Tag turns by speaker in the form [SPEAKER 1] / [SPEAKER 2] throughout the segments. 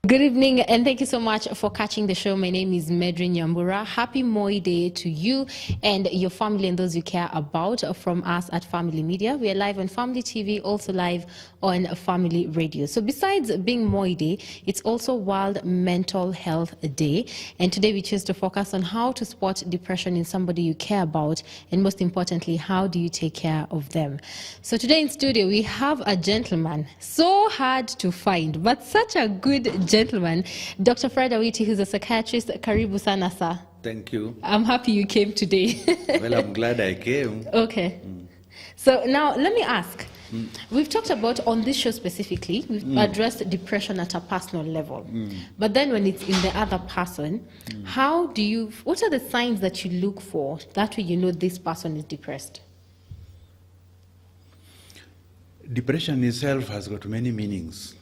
[SPEAKER 1] Good evening, and thank you so much for catching the show. My name is Medrin Nyambura. Happy Moi Day to you and your family and those you care about from us at Family Media. We are live on Family TV, also live on Family Radio. So besides being Moi Day, it's also World Mental Health Day. And today we choose to focus on how to spot depression in somebody you care about, and most importantly, how do you take care of them? So today in studio, we have a gentleman, so hard to find, but such a good gentleman, Dr. Fred Awiti, who's a psychiatrist. Karibu sana, sir.
[SPEAKER 2] Thank you.
[SPEAKER 1] I'm happy you came today.
[SPEAKER 2] Well, I'm glad I came.
[SPEAKER 1] Okay. So now let me ask. We've talked about, on this show specifically, we've addressed depression at a personal level. But then when it's in the other person, what are the signs that you look for? That way you know this person is depressed.
[SPEAKER 2] Depression itself has got many meanings.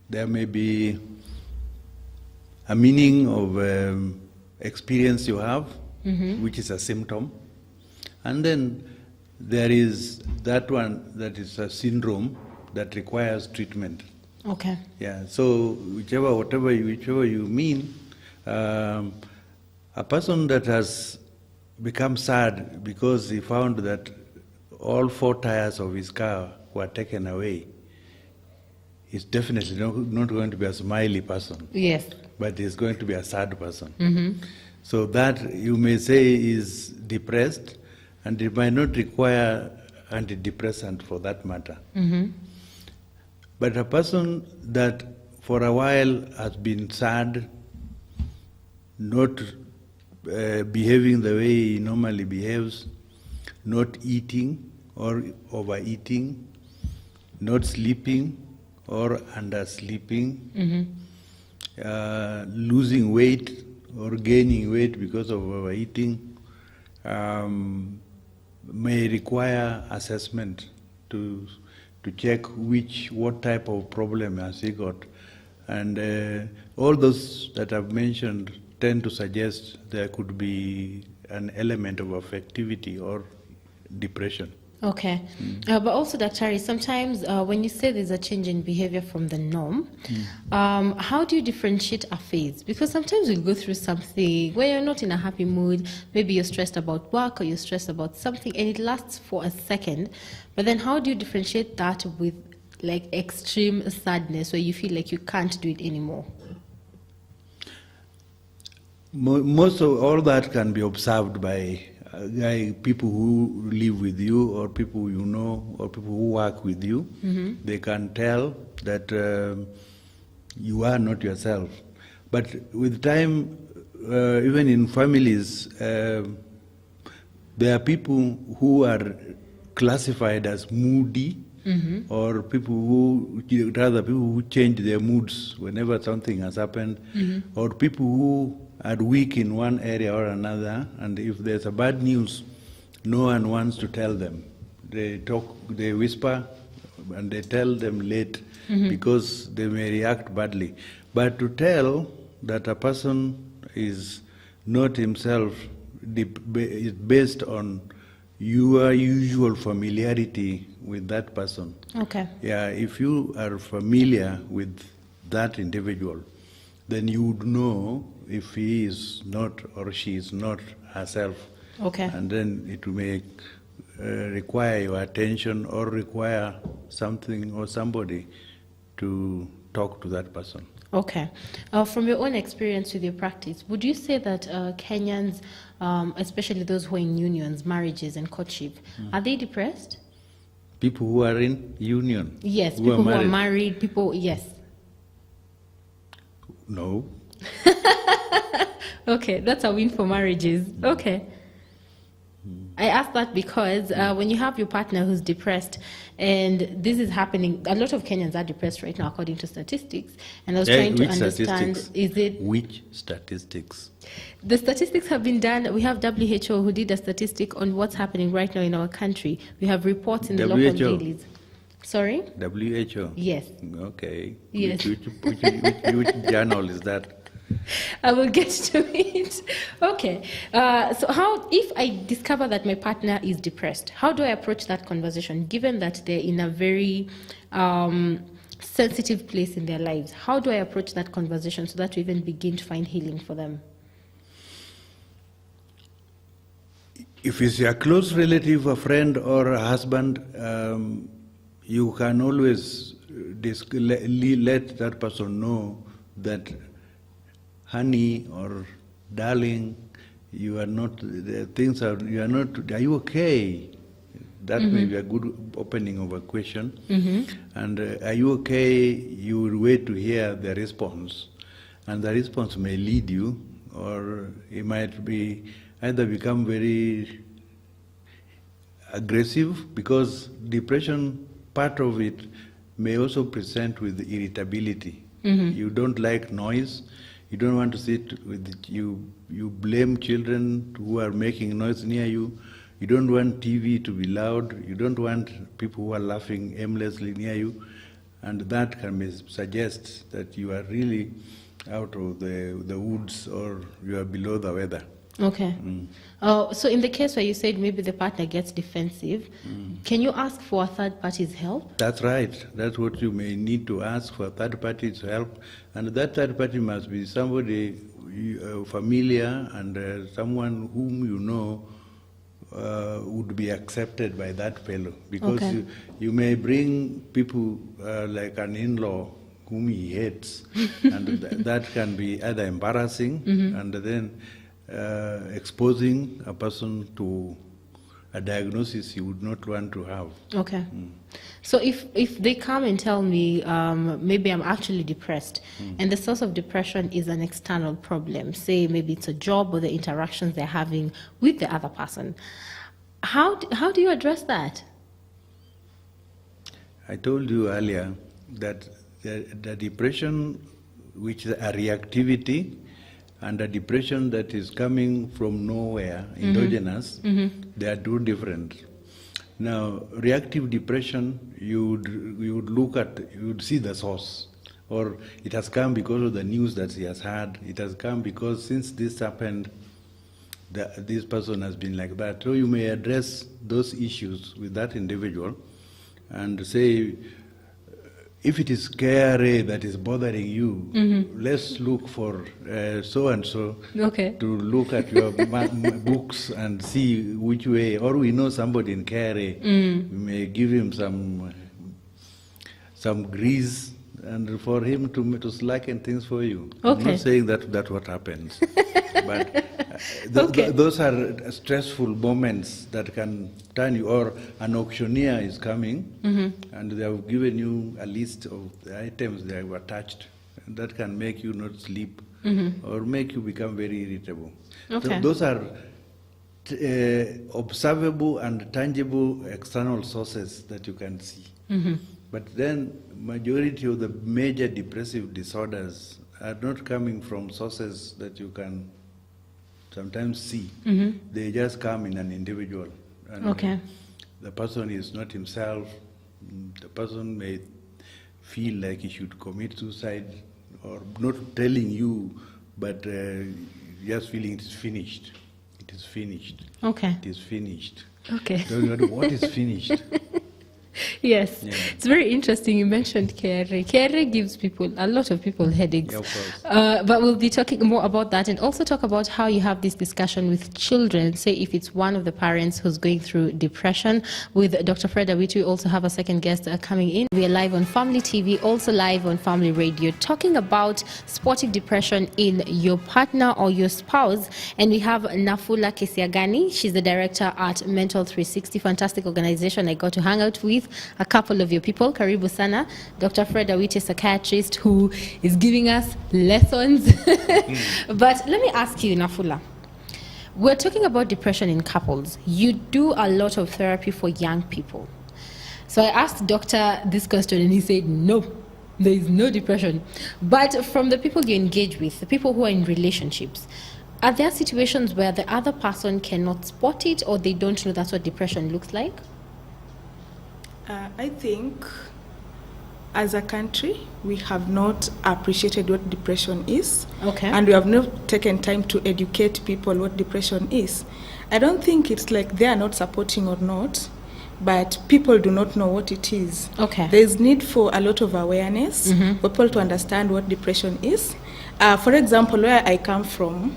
[SPEAKER 2] There may be a meaning of experience you have, which is a symptom. And then there is that one that is a syndrome that requires treatment.
[SPEAKER 1] Okay.
[SPEAKER 2] Yeah, so whichever you mean, a person that has become sad because he found that all 4 tires of his car were taken away is definitely not going to be a smiley person.
[SPEAKER 1] Yes.
[SPEAKER 2] But he's going to be a sad person. So that you may say is depressed, and it might not require antidepressant for that matter. But a person that for a while has been sad, not behaving the way he normally behaves, not eating or overeating, not sleeping or undersleeping, losing weight or gaining weight because of overeating, may require assessment to check what type of problem has he got. And all those that I've mentioned tend to suggest there could be an element of affectivity or depression.
[SPEAKER 1] Okay. But also, Dr. sometimes when you say there's a change in behavior from the norm, how do you differentiate a phase? Because sometimes we go through something where you're not in a happy mood, maybe you're stressed about work or you're stressed about something, and it lasts for a second. But then how do you differentiate that with like extreme sadness where you feel like you can't do it anymore?
[SPEAKER 2] Most of all that can be observed by people who live with you, or people you know, or people who work with you. They can tell that you are not yourself. But with time, even in families, there are people who are classified as moody, or people who change their moods whenever something has happened, or people who are weak in one area or another, and if there's a bad news, no one wants to tell them. They talk, they whisper, and they tell them late because they may react badly. But to tell that a person is not himself is based on your usual familiarity with that person.
[SPEAKER 1] Okay.
[SPEAKER 2] Yeah, if you are familiar with that individual, then you would know if he is not or she is not herself.
[SPEAKER 1] Okay.
[SPEAKER 2] And then it may require your attention or require something or somebody to talk to that person.
[SPEAKER 1] Okay. From your own experience with your practice, would you say that Kenyans, especially those who are in unions, marriages and courtship, are they depressed?
[SPEAKER 2] People who are in union?
[SPEAKER 1] Yes, people who are married, people, yes.
[SPEAKER 2] No.
[SPEAKER 1] Okay, that's a win for marriages. Okay. I ask that because when you have your partner who's depressed, and this is happening, a lot of Kenyans are depressed right now, according to statistics. And I was trying to understand,
[SPEAKER 2] statistics?
[SPEAKER 1] is it...
[SPEAKER 2] Which statistics?
[SPEAKER 1] The statistics have been done. We have WHO who did a statistic on what's happening right now in our country. We have reports in the local
[SPEAKER 2] WHO.
[SPEAKER 1] dailies. Sorry?
[SPEAKER 2] WHO.
[SPEAKER 1] Yes.
[SPEAKER 2] Okay.
[SPEAKER 1] Yes.
[SPEAKER 2] Which journal is that?
[SPEAKER 1] I will get to it. Okay. So how, if I discover that my partner is depressed, how do I approach that conversation, given that they're in a very sensitive place in their lives? How do I approach that conversation so that we even begin to find healing for them?
[SPEAKER 2] If it's a close relative, a friend, or a husband, you can always let that person know that, honey or darling, you are not, are you okay? That may be a good opening of a question. And are you okay? You will wait to hear the response. And the response may lead you, or it might be either become very aggressive, because depression, part of it may also present with irritability. You don't like noise. You don't want to sit with it. You blame children who are making noise near you. You don't want TV to be loud. You don't want people who are laughing aimlessly near you. And that can suggest that you are really out of the woods, or you are below the weather.
[SPEAKER 1] Okay. So in the case where you said maybe the partner gets defensive, can you ask for a third party's help?
[SPEAKER 2] That's right. That's what you may need to ask for, third party's help. And that third party must be somebody familiar, and someone whom you know would be accepted by that fellow. Because you may bring people like an in-law whom he hates, and that can be either embarrassing and then exposing a person to a diagnosis you would not want to have.
[SPEAKER 1] Okay. So if they come and tell me maybe I'm actually depressed, and the source of depression is an external problem, say maybe it's a job or the interactions they're having with the other person, how do you address that?
[SPEAKER 2] I told you earlier that the depression, which is a reactivity, and a depression that is coming from nowhere, endogenous, they are two different. Now, reactive depression, you would see the source, or it has come because of the news that he has had. It has come because since this happened, this person has been like that. So you may address those issues with that individual and say, if it is KRA that is bothering you, let's look for so-and-so to look at your books and see which way, or we know somebody in KRA, we may give him some grease and for him to slacken things for you. I'm not saying that's what happens, but those are stressful moments that can turn you, or an auctioneer is coming and they have given you a list of the items they have attached, and that can make you not sleep or make you become very irritable. Those are observable and tangible external sources that you can see. But then majority of the major depressive disorders are not coming from sources that you can sometimes see. They just come in an individual. And the person is not himself. The person may feel like he should commit suicide, or not telling you, but just feeling it is finished. It is finished. It is finished. What is finished?
[SPEAKER 1] Yes, it's very interesting you mentioned KRA. KRA gives a lot of people headaches. But we'll be talking more about that, and also talk about how you have this discussion with children. Say if it's one of the parents who's going through depression. With Dr. Fred Awiti, we also have a second guest coming in. We are live on Family TV, also live on Family Radio, talking about spotting depression in your partner or your spouse. And we have Nafula Kesiagani. She's the director at Mental 360, fantastic organization I got to hang out with a couple of your people. Karibu sana. Dr. Fred Awiti, psychiatrist, who is giving us lessons. But let me ask you, Nafula, we're talking about depression in couples. You do a lot of therapy for young people. So I asked doctor this question and he said, no, there is no depression. But from the people you engage with, the people who are in relationships, Are there situations where the other person cannot spot it, or they don't know that's what depression looks like?
[SPEAKER 3] I think as a country, we have not appreciated what depression is.
[SPEAKER 1] Okay.
[SPEAKER 3] And we have not taken time to educate people what depression is. I don't think it's like they are not supporting or not, but people do not know what it is.
[SPEAKER 1] Okay.
[SPEAKER 3] There is need for a lot of awareness for people to understand what depression is. For example, where I come from,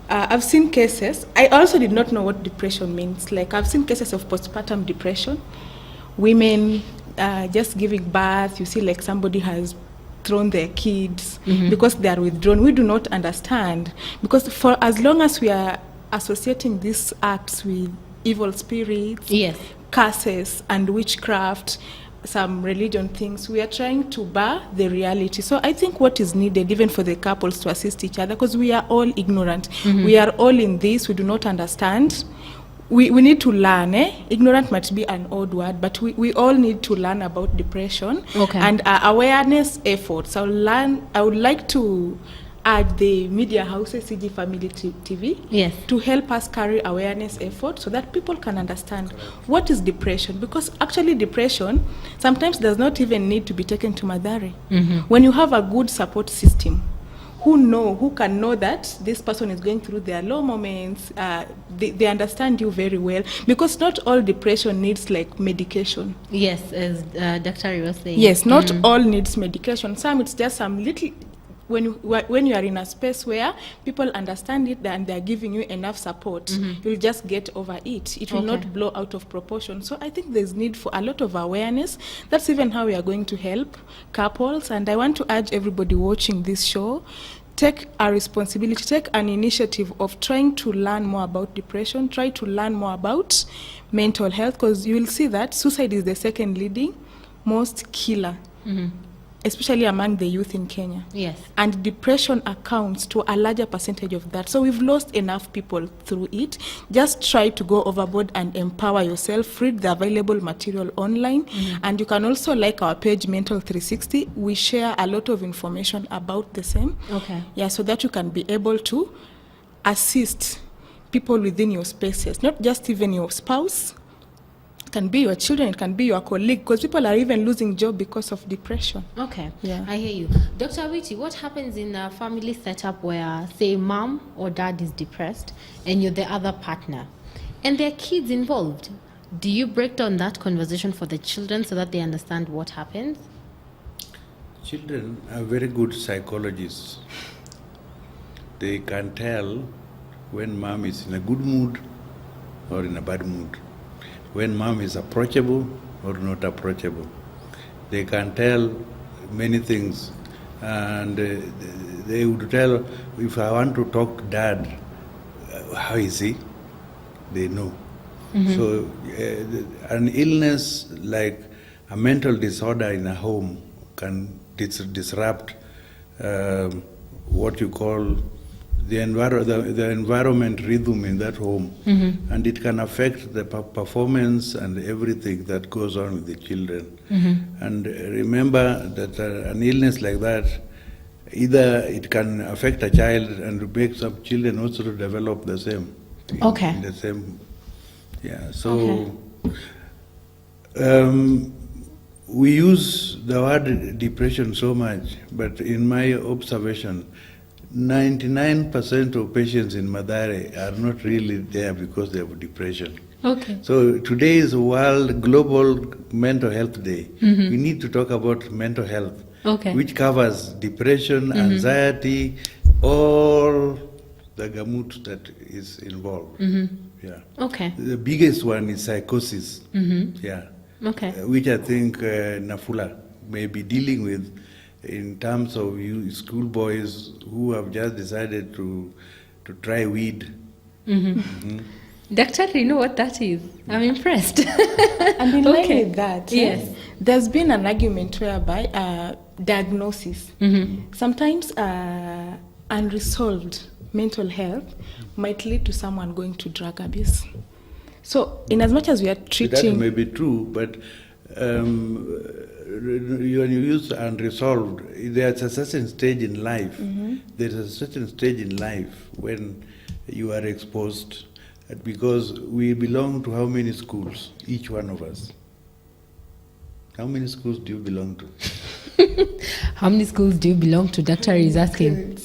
[SPEAKER 3] I've seen cases. I also did not know what depression means. Like, I've seen cases of postpartum depression. Women just giving birth, you see like somebody has thrown their kids because they are withdrawn. We do not understand, because for as long as we are associating these acts with evil spirits,
[SPEAKER 1] Yes.
[SPEAKER 3] curses and witchcraft, some religion things, we are trying to bar the reality. So I think what is needed, even for the couples, to assist each other, because we are all ignorant. We are all in this, we do not understand. We need to learn. Ignorant might be an odd word, but we all need to learn about depression.
[SPEAKER 1] Okay.
[SPEAKER 3] And awareness efforts. I would like to add the media houses, CG Family TV,
[SPEAKER 1] Yes.
[SPEAKER 3] to help us carry awareness efforts so that people can understand what is depression. Because actually depression sometimes does not even need to be taken to Madare. When you have a good support system, who can know that this person is going through their low moments, they understand you very well, because not all depression needs like medication.
[SPEAKER 1] Yes, as Dr. was saying.
[SPEAKER 3] Yes, not all needs medication. Some, it's just some little, when you are in a space where people understand it and they are giving you enough support, you'll just get over it. It will not blow out of proportion. So I think there's need for a lot of awareness. That's even how we are going to help couples. And I want to urge everybody watching this show, take a responsibility, take an initiative of trying to learn more about depression, try to learn more about mental health, because you will see that suicide is the second leading most killer, especially among the youth in Kenya.
[SPEAKER 1] Yes.
[SPEAKER 3] And depression accounts to a larger percentage of that. So we've lost enough people through it. Just try to go overboard and empower yourself. Read the available material online. And you can also like our page, Mental 360. We share a lot of information about the same.
[SPEAKER 1] Okay.
[SPEAKER 3] Yeah, so that you can be able to assist people within your spaces, not just even your spouse. It can be your children, it can be your colleague, because people are even losing job because of depression.
[SPEAKER 1] Okay.
[SPEAKER 3] Yeah.
[SPEAKER 1] I hear you. Dr. Witty, what happens in a family setup where, say, mom or dad is depressed and you're the other partner and there are kids involved? Do you break down that conversation for the children so that they understand what happens?
[SPEAKER 2] Children are very good psychologists. They can tell when mom is in a good mood or in a bad mood, when mom is approachable or not approachable. They can tell many things, and they would tell, if I want to talk to dad, how is he? They know. So an illness like a mental disorder in a home can disrupt what you call the environment rhythm in that home, and it can affect the performance and everything that goes on with the children. And remember that an illness like that, either it can affect a child and make some children also to develop the same. In the same, yeah. So we use the word depression so much, but in my observation, 99% of patients in Mathare are not really there because they have depression.
[SPEAKER 1] Okay.
[SPEAKER 2] So today is World Global Mental Health Day. We need to talk about mental health, which covers depression, anxiety, all the gamut that is involved. Yeah.
[SPEAKER 1] Okay.
[SPEAKER 2] The biggest one is psychosis. Yeah.
[SPEAKER 1] Okay.
[SPEAKER 2] Which I think Nafula may be dealing with, in terms of you schoolboys who have just decided to try weed.
[SPEAKER 1] Doctor, you know what that is? I'm impressed.
[SPEAKER 3] And in line with that,
[SPEAKER 1] yes,
[SPEAKER 3] there's been an argument whereby diagnosis, sometimes unresolved mental health might lead to someone going to drug abuse. So in as much as we are treating...
[SPEAKER 2] That may be true, but when you use unresolved, there's a certain stage in life. There's a certain stage in life when you are exposed, because we belong to how many schools, each one of us? How many schools do you belong to?
[SPEAKER 1] How many schools do you belong to? Doctor is asking.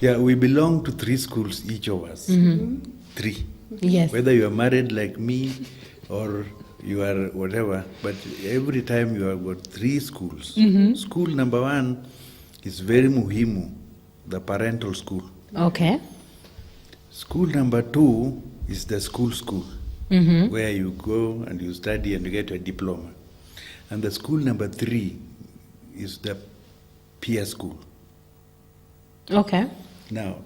[SPEAKER 3] Yeah.
[SPEAKER 2] We belong to 3 schools, each of us. 3.
[SPEAKER 1] Yes.
[SPEAKER 2] Whether you are married like me or you are whatever, but every time you have got 3 schools. School number 1 is very muhimu, the parental school.
[SPEAKER 1] Okay.
[SPEAKER 2] School number 2 is the school, where you go and you study and you get a diploma. And the school number 3 is the peer school.
[SPEAKER 1] Okay.
[SPEAKER 2] Now,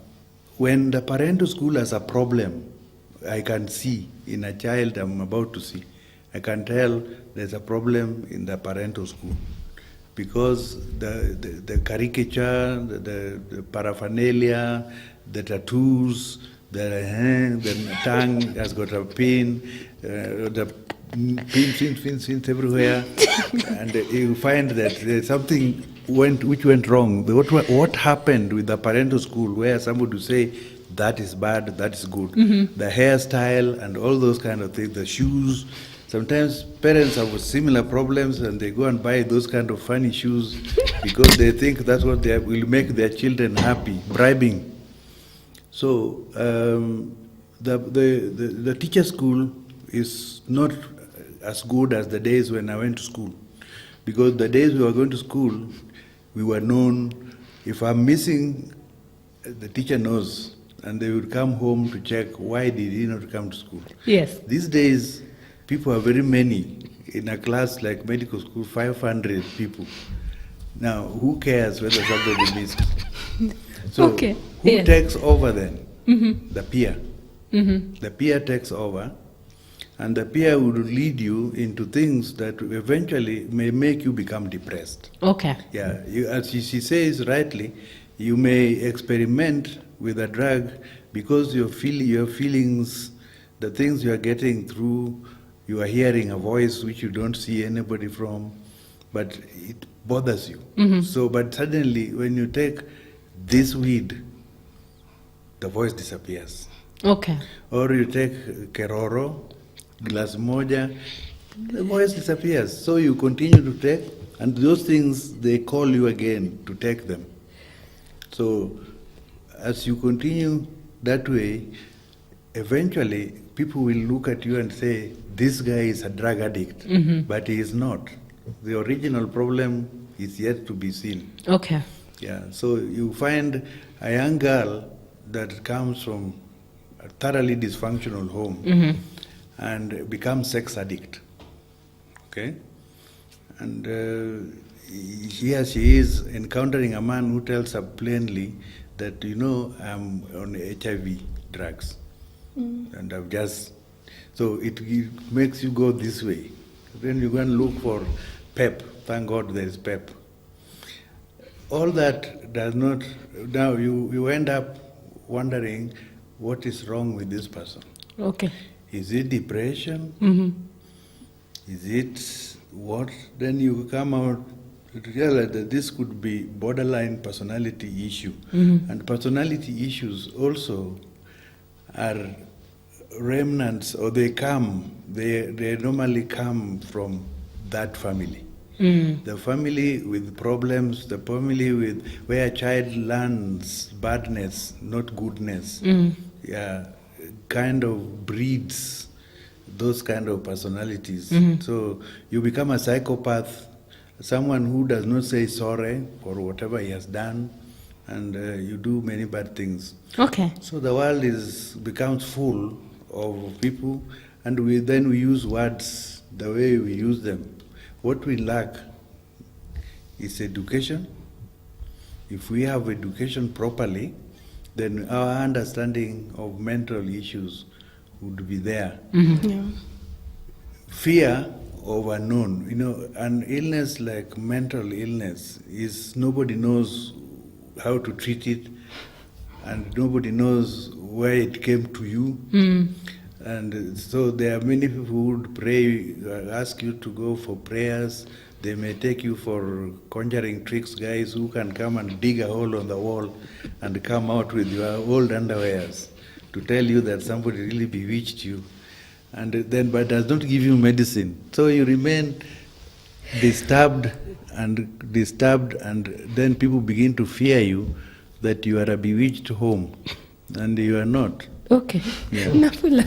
[SPEAKER 2] when the parental school has a problem, I can see in a child I'm about to see, I can tell there's a problem in the parental school, because the caricature, the paraphernalia, the tattoos, the tongue has got a pin, the pins everywhere, and you find that there's something which went wrong. What happened with the parental school, where somebody would say, that is bad, that is good. The hairstyle and all those kind of things, the shoes. Sometimes parents have similar problems and they go and buy those kind of funny shoes because they think that's what will make their children happy, bribing. So the teacher school is not as good as the days when I went to school, because the days we were going to school, we were known. If I'm missing, the teacher knows, and they would come home to check why did he not come to school.
[SPEAKER 1] Yes.
[SPEAKER 2] These days, people are very many. In a class like medical school, 500 people. Now, who cares whether somebody missed? So,
[SPEAKER 1] Okay.
[SPEAKER 2] who takes over then? The peer.
[SPEAKER 1] Mm-hmm.
[SPEAKER 2] The peer takes over, and the peer would lead you into things that eventually may make you become depressed.
[SPEAKER 1] Okay.
[SPEAKER 2] Yeah, as she says rightly, you may experiment with a drug because your feelings, the things you are getting through, you are hearing a voice which you don't see anybody from, but it bothers you. So, but suddenly when you take this weed, the voice disappears.
[SPEAKER 1] Okay.
[SPEAKER 2] Or you take keroro, glass moja, the voice disappears. So you continue to take, and those things, they call you again to take them. So as you continue that way, eventually people will look at you and say, this guy is a drug addict, but he is not. The original problem is yet to be seen.
[SPEAKER 1] Okay.
[SPEAKER 2] Yeah, so you find a young girl that comes from a thoroughly dysfunctional home and becomes sex addict, okay? And here she is encountering a man who tells her plainly that, you know, I'm on HIV drugs. And I've just, so it makes you go this way. Then you go and look for PEP. Thank God there is PEP. All that does not, now you end up wondering what is wrong with this person.
[SPEAKER 1] Okay.
[SPEAKER 2] Is it depression? Is it what? Then you come out to realize that this could be borderline personality issue. And personality issues also are remnants, or they normally come from that family. The family with problems, the family with where a child learns badness, not goodness, kind of breeds those kind of personalities. So you become a psychopath, someone who does not say sorry for whatever he has done, and you do many bad things.
[SPEAKER 1] Okay.
[SPEAKER 2] So the world becomes full of people, and we use words the way we use them. What we lack is education. If we have education properly, then our understanding of mental issues would be there.
[SPEAKER 3] Yeah.
[SPEAKER 2] Fear of unknown. You know, an illness like mental illness is nobody knows how to treat it, and nobody knows where it came to you. And so there are many people who would pray, ask you to go for prayers They may take you for conjuring tricks, guys who can come and dig a hole on the wall and come out with your old underwears to tell you that somebody really bewitched you, and then but does not give you medicine. So you remain disturbed, and then people begin to fear you that you are a bewitched home, and you are not.
[SPEAKER 1] Okay.
[SPEAKER 2] Yeah.
[SPEAKER 1] Nafula.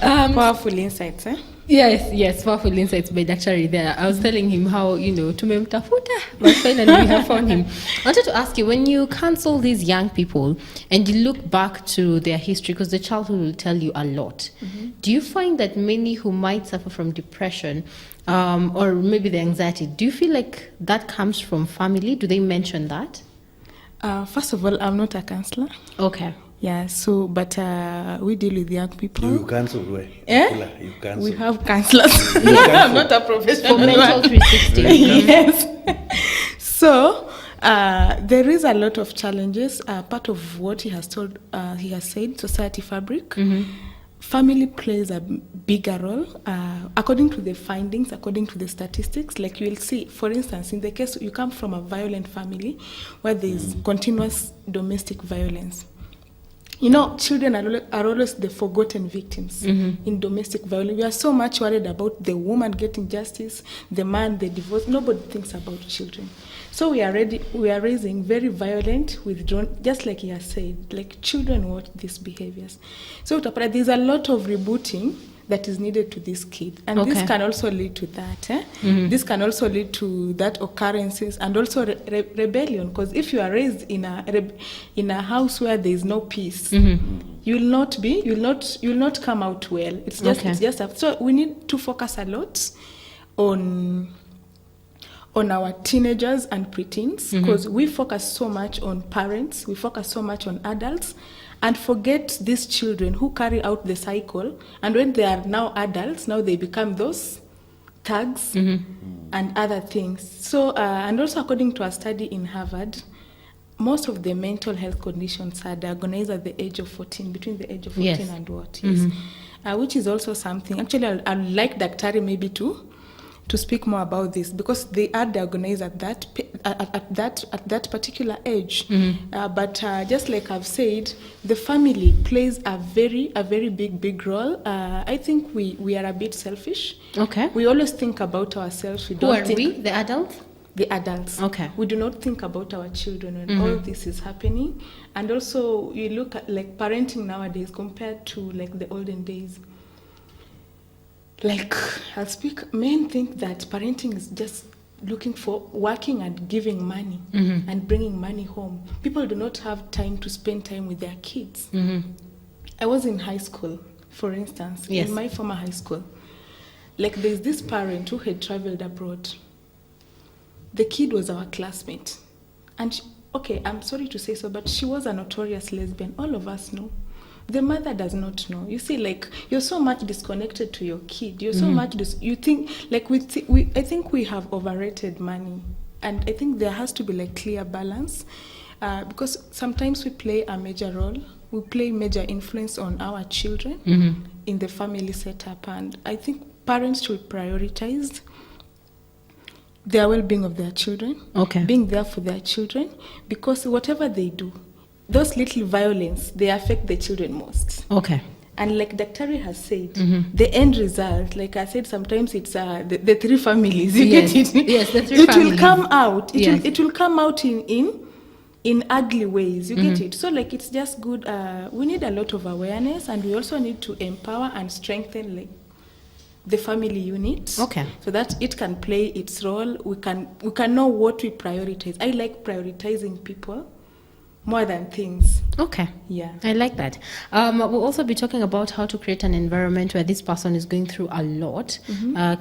[SPEAKER 3] Powerful insights, eh?
[SPEAKER 1] Yes, powerful insights by Dr. there. I was telling him how, tumemtafuta, but finally we have found him. I wanted to ask you, when you counsel these young people and you look back to their history, because the childhood will tell you a lot, do you find that many who might suffer from depression or maybe the anxiety, do you feel like that comes from family? Do they mention that?
[SPEAKER 3] First of all, I'm not a counselor.
[SPEAKER 1] Okay.
[SPEAKER 3] Yeah, so, but we deal with young people.
[SPEAKER 2] You cancel where?
[SPEAKER 3] Eh?
[SPEAKER 2] You cancel.
[SPEAKER 3] We have counselors.
[SPEAKER 2] You
[SPEAKER 3] I'm not a professional.
[SPEAKER 1] For mental 360.
[SPEAKER 3] Yes. So, there is a lot of challenges. Part of what he has said, society fabric. Family plays a bigger role. According to the findings, according to the statistics, like you will see, for instance, in the case you come from a violent family where there is continuous domestic violence. Children are always the forgotten victims in domestic violence. We are so much worried about the woman getting justice, the man, the divorce. Nobody thinks about children. So we are raising very violent, withdrawn, just like he has said, like children watch these behaviors. So there's a lot of rebooting that is needed to this kid. And this can also lead to that. This can also lead to that occurrences and also rebellion. Because if you are raised in a house where there is no peace, you'll not come out well. It's just so we need to focus a lot on our teenagers and preteens, because we focus so much on parents, we focus so much on adults, and forget these children who carry out the cycle. And when they are now adults, now they become those thugs and other things. So, and also according to a study in Harvard, most of the mental health conditions are diagnosed at the age of 14, between the age of 14 and what? Yes. Which is also something. Actually, I'd like Daktari maybe to speak more about this, because they are diagnosed at that particular age. But just like I've said, the family plays a very big role. I think we are a bit selfish. Okay. We always think about ourselves.
[SPEAKER 1] Who are we? The adults?
[SPEAKER 3] The adults. Okay. We do not think about our children when all this is happening. And also, you look at like parenting nowadays compared to like the olden days. Like, I'll speak, men think that parenting is just looking for working and giving money and bringing money home. People do not have time to spend time with their kids. I was in high school, for instance, in my former high school. Like, there's this parent who had traveled abroad. The kid was our classmate. And, I'm sorry to say so, but she was a notorious lesbian. All of us know. The mother does not know. You see, like, you're so much disconnected to your kid. You're so much, you think, like, I think we have overrated money. And I think there has to be, like, clear balance. Because sometimes we play a major role. We play major influence on our children in the family setup. And I think parents should prioritize their well-being of their children. Being there for their children. Because whatever they do, those little violence, they affect the children most. And like Daktari has said, the end result, like I said, sometimes it's the three families. You get it?
[SPEAKER 1] Yes, the three families.
[SPEAKER 3] Will come out. It will come out in ugly ways. You get it? So like it's just good. We need a lot of awareness, and we also need to empower and strengthen like the family unit. So that it can play its role. We can know what we prioritize. I like prioritizing people more than things. Yeah.
[SPEAKER 1] I like that. We'll also be talking about how to create an environment where this person is going through a lot,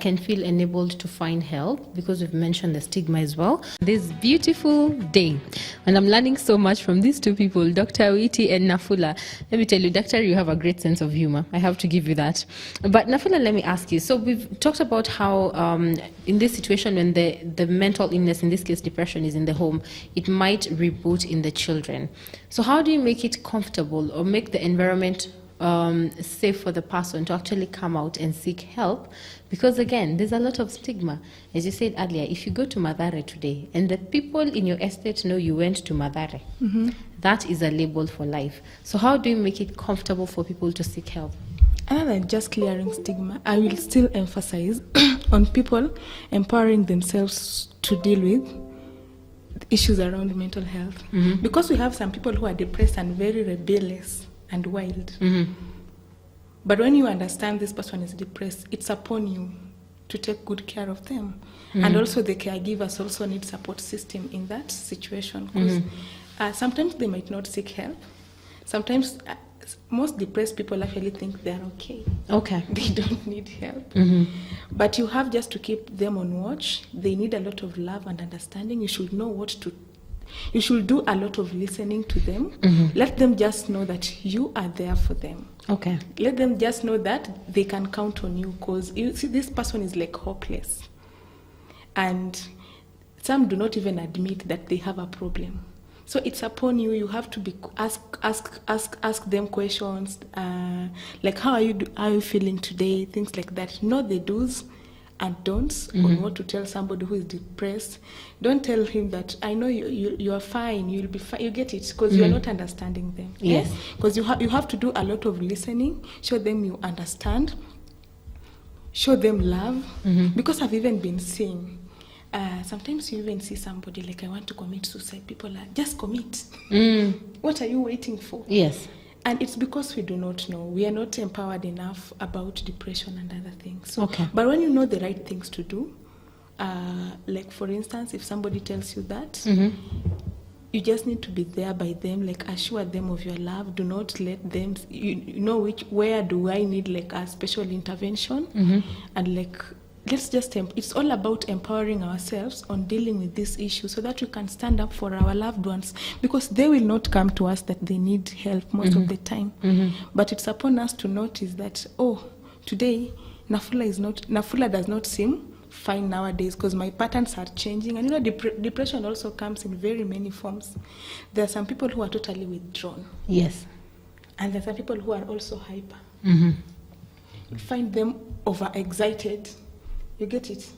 [SPEAKER 1] can feel enabled to find help, because we've mentioned the stigma as well. This beautiful day, and I'm learning so much from these two people, Dr. Witi and Nafula. Let me tell you, Dr. you have a great sense of humor. I have to give you that. But Nafula, let me ask you. So we've talked about how in this situation when the mental illness, in this case depression, is in the home, it might reboot in the children. So how do you make it comfortable or make the environment safe for the person to actually come out and seek help? Because again, there's a lot of stigma. As you said earlier, if you go to Mathare today and the people in your estate know you went to Mathare, that is a label for life. So how do you make it comfortable for people to seek help?
[SPEAKER 3] Other than just clearing stigma, I will still emphasize on people empowering themselves to deal with issues around mental health. Because we have some people who are depressed and very rebellious and wild. But when you understand this person is depressed, it's upon you to take good care of them. And also the caregivers also need support system in that situation. Because sometimes they might not seek help. Sometimes most depressed people actually think they're okay. They don't need help. But you have just to keep them on watch. They need a lot of love and understanding. You should know what to. You should do a lot of listening to them. Let them just know that you are there for them. Let them just know that they can count on you, because you see this person is like hopeless. And some do not even admit that they have a problem. So it's upon you. You have to ask them questions, like how are you feeling today? Things like that. Know the do's and don'ts on what to tell somebody who is depressed. Don't tell him that I know you are fine. You'll be fine. You get it, because you are not understanding them.
[SPEAKER 1] Yes,
[SPEAKER 3] because you have to do a lot of listening. Show them you understand. Show them love. Because I've even been seeing. Sometimes you even see somebody like, I want to commit suicide. People are, just commit. What are you waiting for?
[SPEAKER 1] Yes.
[SPEAKER 3] And it's because we do not know. We are not empowered enough about depression and other things. But when you know the right things to do, like for instance, if somebody tells you that, you just need to be there by them, like assure them of your love. Do not let them, you know where do I need like a special intervention, and like let's just it's all about empowering ourselves on dealing with this issue so that we can stand up for our loved ones, because they will not come to us that they need help most of the time. But it's upon us to notice that, oh, today Nafula does not seem fine nowadays, because my patterns are changing. And you know, depression also comes in very many forms. There are some people who are totally withdrawn.
[SPEAKER 1] Yes.
[SPEAKER 3] And there are some people who are also hyper. You find them overexcited. You get it?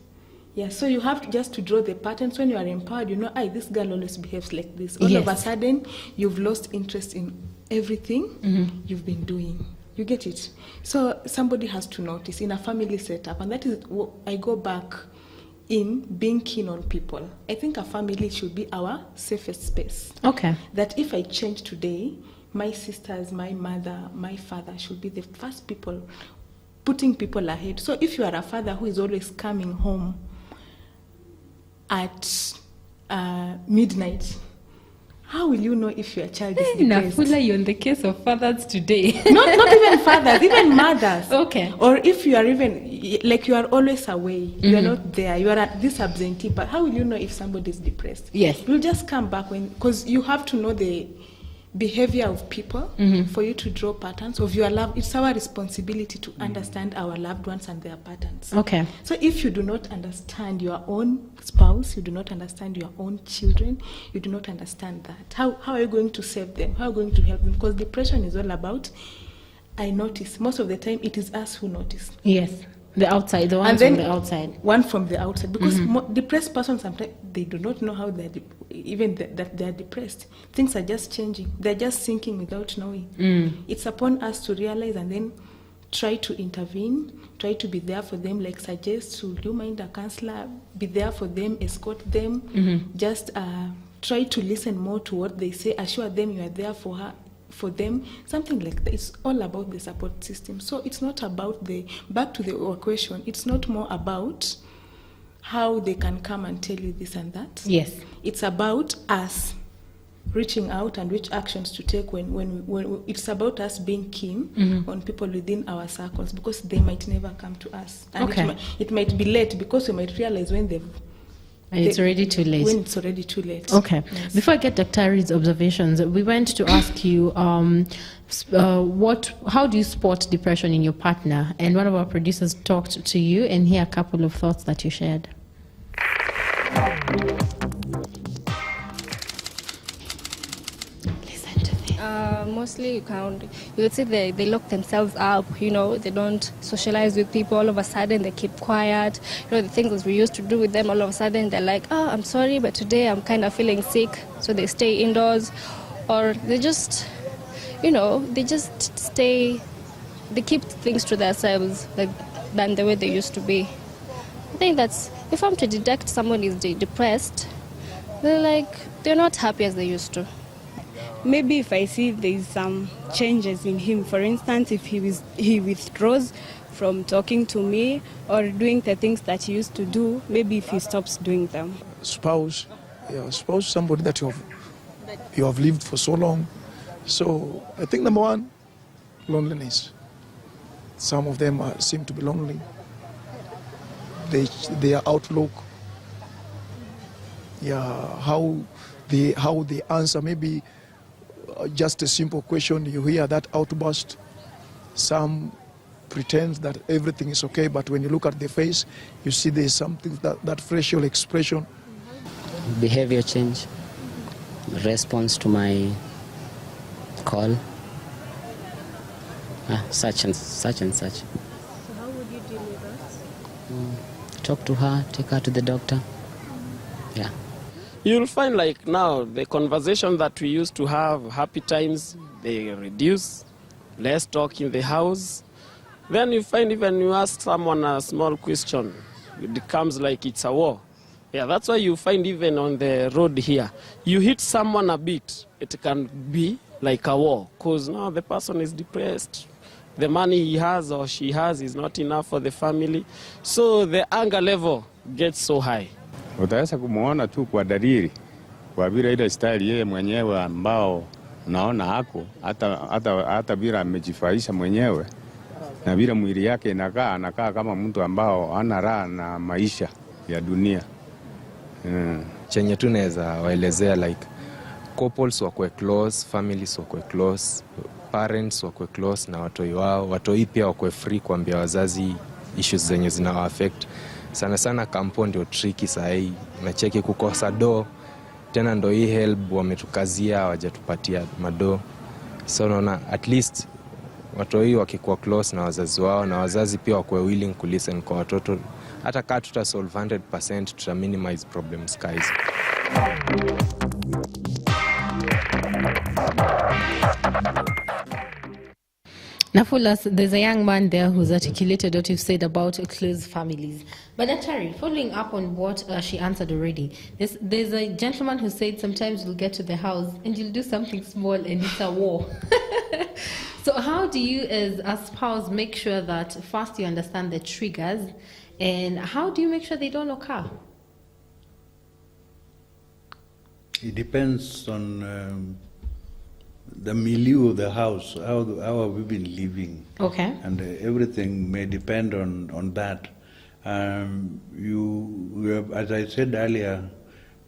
[SPEAKER 3] Yeah, so you have just to draw the patterns. When you are empowered, you know, this girl always behaves like this. All of a sudden, you've lost interest in everything you've been doing. You get it? So somebody has to notice in a family setup, and that is what I go back in being keen on people. I think a family should be our safest space. That if I change today, my sisters, my mother, my father should be the first people putting people ahead. So if you are a father who is always coming home at midnight, how will you know if your child is depressed?
[SPEAKER 1] Nafula, you're on the case of fathers today.
[SPEAKER 3] not even fathers, even mothers.
[SPEAKER 1] Or
[SPEAKER 3] if you are even, like you are always away, you are not there, you are at this absentee, but how will you know if somebody is depressed?
[SPEAKER 1] Yes.
[SPEAKER 3] You'll just come back because you have to know the behavior of people for you to draw patterns of your love. It's our responsibility to understand our loved ones and their patterns. So if you do not understand your own spouse, you do not understand your own children, you do not understand that, how are you going to save them? How are you going to help them? Because depression is all about, I notice most of the time it is us who notice.
[SPEAKER 1] Yes. The outside, the ones from the outside.
[SPEAKER 3] One from the outside. Because depressed persons, sometimes they do not know how they're, that they're depressed. Things are just changing. They're just sinking without knowing. It's upon us to realize and then try to intervene, try to be there for them, like suggest, would you mind a counselor? Be there for them, escort them. Just try to listen more to what they say, assure them you are there for them, something like that. It's all about the support system. So it's not about back to the question, it's not more about how they can come and tell you this and that.
[SPEAKER 1] Yes.
[SPEAKER 3] It's about us reaching out and which actions to take when it's about us being keen on people within our circles, because they might never come to us. And it might be late, because we might realize when
[SPEAKER 1] it's already too late.
[SPEAKER 3] When it's already too late.
[SPEAKER 1] Yes. Before I get Dr. Reed's observations, we went to ask you how do you spot depression in your partner? And one of our producers talked to you, and here are a couple of thoughts that you shared.
[SPEAKER 4] Listen to this. mostly you'll see they lock themselves up, you know, they don't socialize with people. All of a sudden they keep quiet. You know, the things that we used to do with them, all of a sudden they're like, oh, I'm sorry, but today I'm kind of feeling sick. So they stay indoors, or they just, you know, they keep things to themselves, like, than the way they used to be. I think that's, if I'm to detect someone is depressed, they're not happy as they used to.
[SPEAKER 5] Maybe if I see there's some changes in him, for instance, if he withdraws from talking to me or doing the things that he used to do, maybe if he stops doing them.
[SPEAKER 6] Spouse, somebody that you have lived for so long. So I think number one, loneliness. Some of them seem to be lonely. Their outlook, how they answer, maybe just a simple question, you hear that outburst. Some pretend that everything is okay, but when you look at their face, you see there's something, that facial expression.
[SPEAKER 7] Behavior change, response to my call, such and such.
[SPEAKER 4] So how would you deal with that?
[SPEAKER 7] Talk to her, take her to the doctor. Yeah.
[SPEAKER 8] You'll find like now the conversation that we used to have, happy times, they reduce, less talk in the house. Then you find even you ask someone a small question, it becomes like it's a war. Yeah, that's why you find even on the road here, you hit someone a bit, it can be like a war, because now the person is depressed. The money he has or she has is not enough for the family. So the anger level gets so high.
[SPEAKER 9] Utaweza kumuona tu kwa dalili, kwa vile ile style yeye mwenyewe ambao unaona hako, hata bila amejifaisha mwenyewe, na vile mwili yake anakaa kama mtu ambao hana raha na maisha ya dunia.
[SPEAKER 10] Chenye tu naweza waelezea, like couples wakwe close, families wakwe close, parents wakwe close na watoi wao. Watoi pia wakwe free kuambia wazazi issues zenye zinawa affect. Sana sana kampo ndio tricky sahi. Nacheki kukosa do, tena ndo hii help wametukazia, hawajatupatia mado. So naona at least watoi wakikuwa close na wazazi wao, na wazazi pia wakwe willing ku listen kwa watoto. Hata kama tuta solve 100%, tuta minimize problems guys.
[SPEAKER 1] Nafulas, there's a young man there who's articulated what you've said about close families. But Atari, following up on what she answered already, there's a gentleman who said sometimes you'll get to the house and you'll do something small and it's a war. So how do you as a spouse make sure that first you understand the triggers, and how do you make sure they don't occur?
[SPEAKER 2] It depends on the milieu of the house, how have we been living.
[SPEAKER 1] Okay.
[SPEAKER 2] And everything may depend on that. You have, as I said earlier,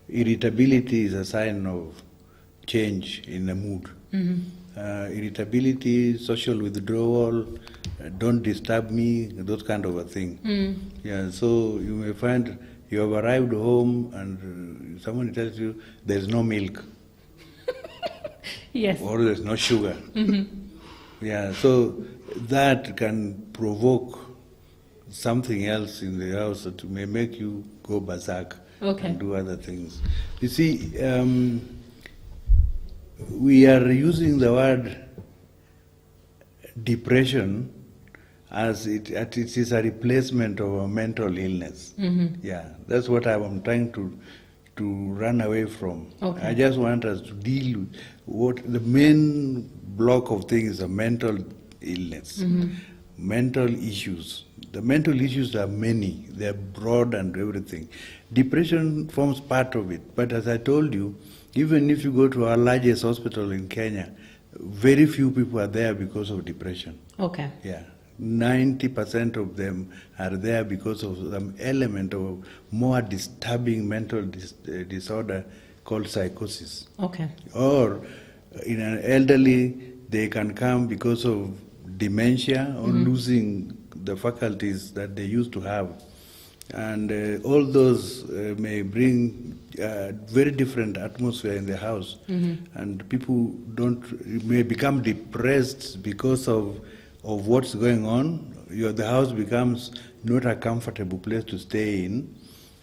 [SPEAKER 2] irritability is a sign of change in the mood. Irritability, social withdrawal, don't disturb me, those kind of a thing. Yeah, so you may find you have arrived home and someone tells you there's no milk.
[SPEAKER 1] Yes.
[SPEAKER 2] Or there's no sugar. Yeah, so that can provoke something else in the house that may make you go berserk and do other things. You see, we are using the word depression as it is a replacement of a mental illness. Yeah, that's what I'm trying to run away from. I just want us to deal with what the main block of things is: a mental illness, mental issues. The mental issues are many, they're broad and everything. Depression forms part of it, but as I told you, even if you go to our largest hospital in Kenya, very few people are there because of depression.
[SPEAKER 1] Okay.
[SPEAKER 2] Yeah. 90% of them are there because of some element of more disturbing mental disorder called psychosis.
[SPEAKER 1] Okay.
[SPEAKER 2] Or in an elderly, they can come because of dementia or losing the faculties that they used to have. And all those may bring very different atmosphere in the house. And people may become depressed because of what's going on. The house becomes not a comfortable place to stay in.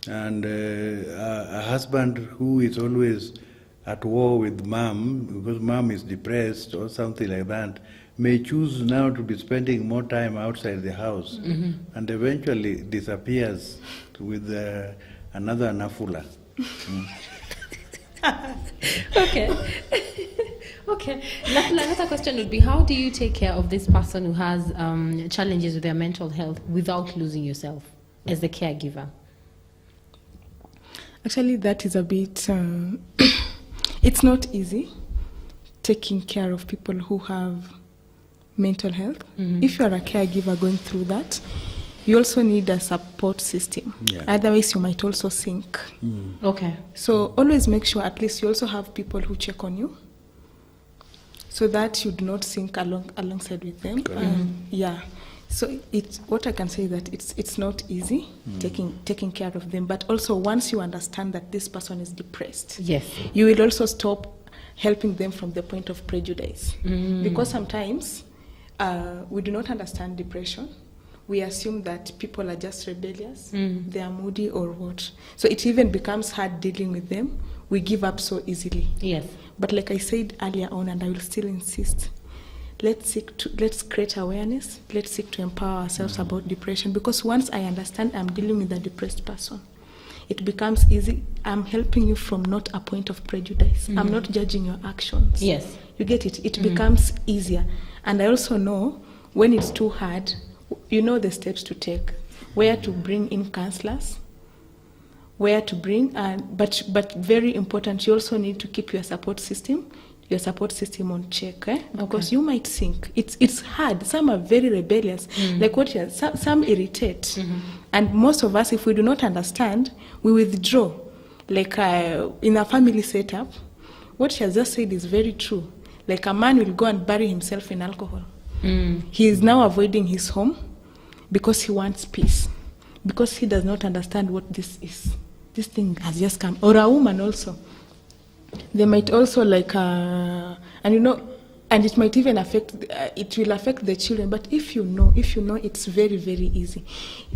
[SPEAKER 2] And a husband who is always at war with mom, because mom is depressed or something like that, may choose now to be spending more time outside the house, and eventually disappears with another Nafula.
[SPEAKER 1] Okay. Okay. Another question would be, how do you take care of this person who has challenges with their mental health without losing yourself as the caregiver?
[SPEAKER 3] Actually, that is a bit, it's not easy taking care of people who have mental health. If you are a caregiver going through that, you also need a support system.
[SPEAKER 2] Yeah.
[SPEAKER 3] Otherwise, you might also sink.
[SPEAKER 1] Okay.
[SPEAKER 3] So always make sure at least you also have people who check on you, so that you do not sink alongside with them. Yeah. So what I can say is that it's not easy taking care of them, but also once you understand that this person is depressed,
[SPEAKER 1] yes,
[SPEAKER 3] you will also stop helping them from the point of prejudice. Because sometimes we do not understand depression. We assume that people are just rebellious, they are moody or what. So it even becomes hard dealing with them. We give up so easily.
[SPEAKER 1] Yes.
[SPEAKER 3] But like I said earlier on, and I will still insist, let's create awareness. Let's seek to empower ourselves about depression. Because once I understand I'm dealing with a depressed person, it becomes easy. I'm helping you from not a point of prejudice. I'm not judging your actions.
[SPEAKER 1] Yes.
[SPEAKER 3] You get it? It becomes easier. And I also know when it's too hard, you know the steps to take, where to bring in counselors, where to bring, but very important, you also need to keep your support system on check, because you might sink. It's hard. Some are very rebellious, like what you some irritate, and most of us, if we do not understand, we withdraw. Like in a family setup, what she has just said is very true. Like a man will go and bury himself in alcohol. He is now avoiding his home because he wants peace, because he does not understand what this is. This thing has just come. Or a woman also. They might also and it might even it will affect the children. But if you know, it's very, very easy.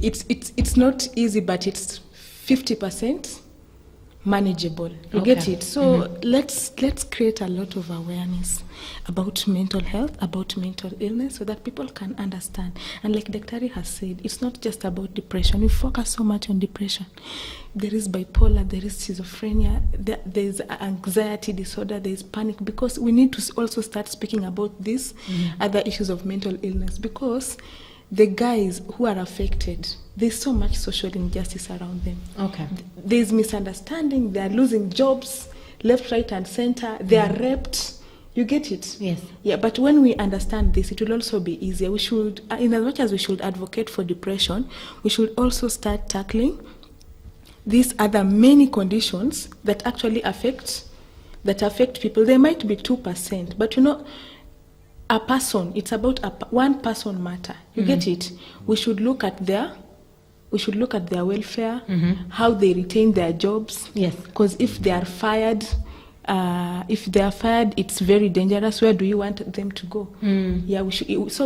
[SPEAKER 3] It's not easy, but it's 50% manageable. You get it? So let's create a lot of awareness about mental health, about mental illness, so that people can understand. And like Daktari has said, it's not just about depression. We focus so much on depression. There is bipolar, there is schizophrenia, there is anxiety disorder, there is panic, because we need to also start speaking about these other issues of mental illness, because the guys who are affected, there's so much social injustice around them.
[SPEAKER 1] Okay.
[SPEAKER 3] There's misunderstanding, they are losing jobs, left, right, and center, they are raped. You get it?
[SPEAKER 1] Yes.
[SPEAKER 3] Yeah, but when we understand this, it will also be easier. We should, in as much as we should advocate for depression, we should also start tackling these other many conditions that actually affect people. They might be 2%, but a person, it's about one person matter. You get it? We should look at their welfare, how they retain their jobs.
[SPEAKER 1] Yes.
[SPEAKER 3] Because if they are fired, it's very dangerous. Where do you want them to go? Yeah, we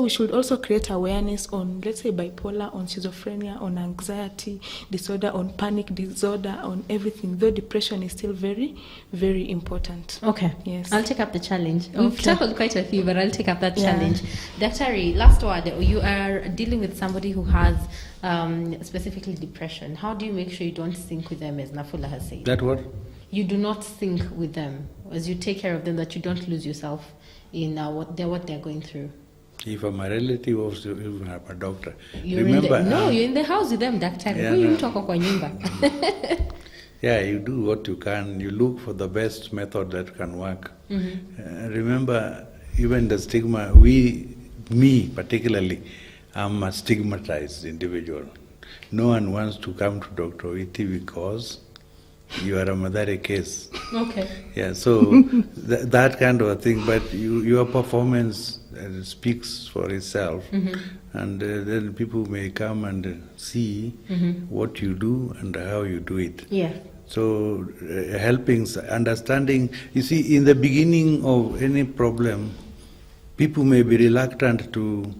[SPEAKER 3] should also create awareness on, let's say, bipolar, on schizophrenia, on anxiety disorder, on panic disorder, on everything. Though depression is still very, very important.
[SPEAKER 1] Okay.
[SPEAKER 3] Yes.
[SPEAKER 1] I'll take up the challenge.
[SPEAKER 3] Okay.
[SPEAKER 1] We've tackled quite a few, but I'll take up that challenge. Daktari, last word. You are dealing with somebody who has specifically depression. How do you make sure you don't sink with them, as Nafula has said?
[SPEAKER 2] That what?
[SPEAKER 1] You do not sink with them as you take care of them, that you don't lose yourself in what they're going through.
[SPEAKER 2] If I'm a relative or if I'm a doctor.
[SPEAKER 1] You're in the house with them, Daktari.
[SPEAKER 2] Yeah,
[SPEAKER 1] You talk kwa nyumba.
[SPEAKER 2] Yeah, you do what you can. You look for the best method that can work. Remember, even the stigma, me particularly, I'm a stigmatized individual. No one wants to come to Dr. Iti because you are a Madare case.
[SPEAKER 1] Okay.
[SPEAKER 2] Yeah, so that kind of a thing, but your performance speaks for itself, and then people may come and see what you do and how you do it.
[SPEAKER 1] Yeah.
[SPEAKER 2] So helping, understanding, you see, in the beginning of any problem, people may be reluctant to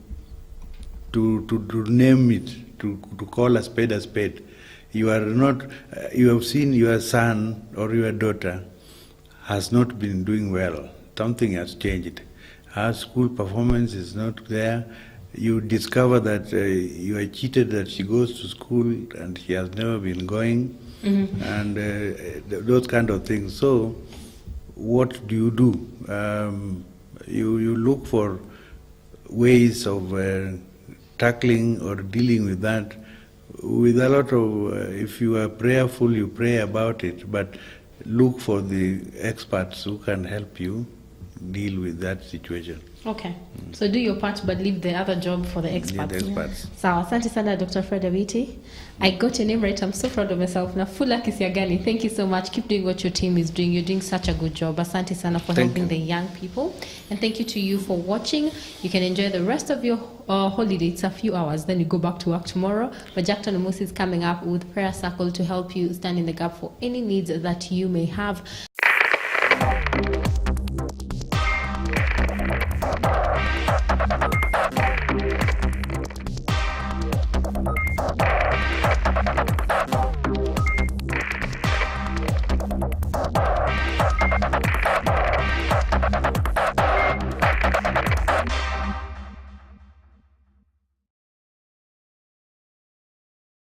[SPEAKER 2] name it, to call a spade a spade. You are not, you have seen your son or your daughter has not been doing well. Something has changed. Her school performance is not there. You discover that you are cheated, that she goes to school and she has never been going, and those kind of things. So what do? You look for ways of tackling or dealing with that with a lot of, if you are prayerful, you pray about it, but look for the experts who can help you deal with that situation.
[SPEAKER 1] Okay. So do your part, but leave the other job for the experts.
[SPEAKER 2] Yeah, the experts.
[SPEAKER 1] Sawa, asante sana Dr. Fred Awiti. I got your name right. I'm so proud of myself. Nafula Kisiagani, thank you so much. Keep doing what your team is doing. You're doing such a good job. Asante sana for helping the young people. And thank you to you for watching. You can enjoy the rest of your holiday. It's a few hours. Then you go back to work tomorrow. But Jackton Omusi is coming up with Prayer Circle to help you stand in the gap for any needs that you may have.